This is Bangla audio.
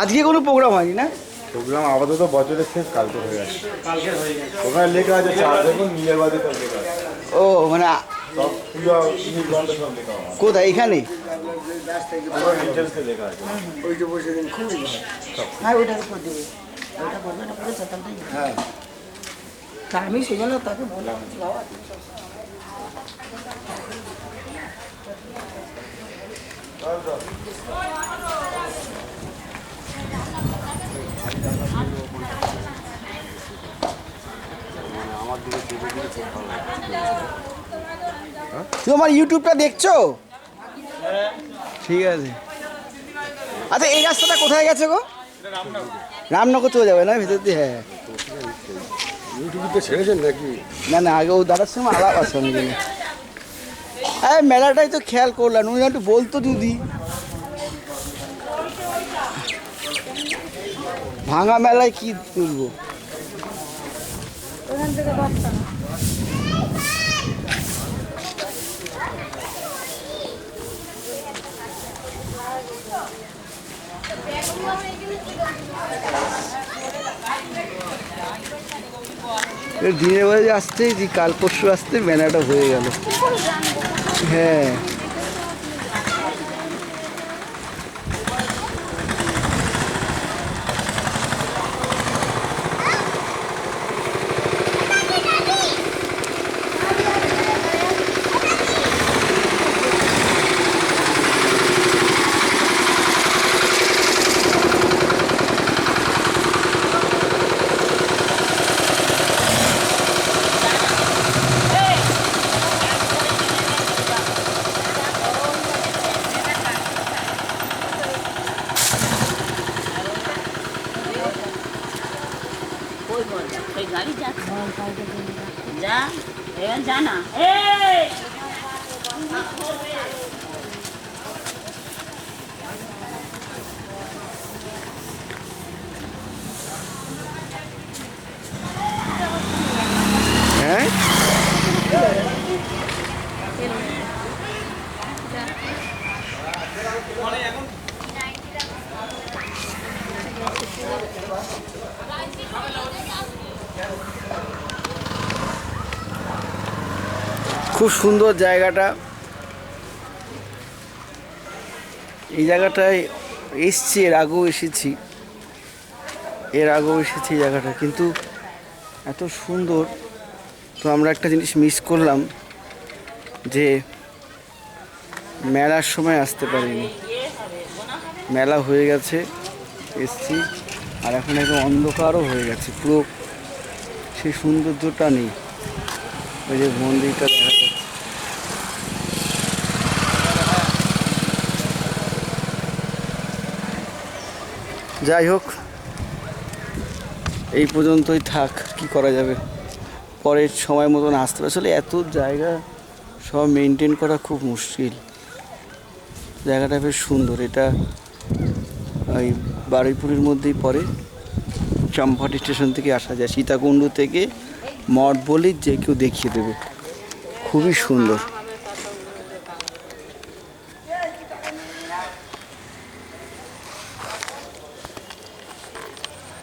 আজকে কোনো প্রোগ্রাম হয়নি না? প্রোগ্রাম আপাতত বছরের শেষ কালকে হয়ে গেছে। ওখানে লেখা আছে চার দেখুন নিজের বাদে সব লেখা আছে। ও মানে সব পুজো বন্ধ সব লেখা আমার কোথায় এখানে? ডিটেলসে লেখা আছে। ওই যে বসে দিন খুবই হ্যাঁ ওইটার উপর দেবে ওইটা করবে এটা করে তাহলে হ্যাঁ তা আমি সেই জন্য তাকে বললাম বাবা তুমি আমার ইউটিউবটা দেখছো? ঠিক আছে। আচ্ছা এই রাস্তাটা কোথায় গেছে গো? রামনগর চলে যাবে না ভিতর দিয়ে? হ্যাঁ ইউটিউবে ছেড়েছেন নাকি? না না আগে ও দাদার সঙ্গে আলাপ আছে আমি জানি। হ্যাঁ মেলাটাই তো খেয়াল করলাম, উনি একটু বলতো যদি। ভাঙা মেলায় কি তুলবো? দিনের বেলা আসতে যে কাল পরশু আসতে মেলাটা হয়ে গেল। হ্যাঁ गाड़ी जा जा जाना হ্যাঁ খুব সুন্দর জায়গাটা। এই জায়গাটায় এসছি, এর আগেও এসেছি এই জায়গাটা, কিন্তু এত সুন্দর। তো আমরা একটা জিনিস মিস করলাম, যে মেলার সময় আসতে পারিনি। মেলা হয়ে গেছে, এসছি, আর এখন একদম অন্ধকারও হয়ে গেছে, পুরো সেই সৌন্দর্যটা নেই। ওই যে মন্দিরটা দেখা যাচ্ছে। যাই হোক, এই পর্যন্তই থাক, কি করা যাবে, পরের সময় মতন আসতে হবে। আসলে এত জায়গা সব মেনটেন করা খুব মুশকিল। জায়গাটা বেশ সুন্দর, এটা ওই বারুইপুরের মধ্যেই পড়ে। চম্পাহাটি স্টেশন থেকে আসা যায়, সীতাকুণ্ড থেকে মঠ বলি যে কেউ দেখিয়ে দেবে, খুবই সুন্দর।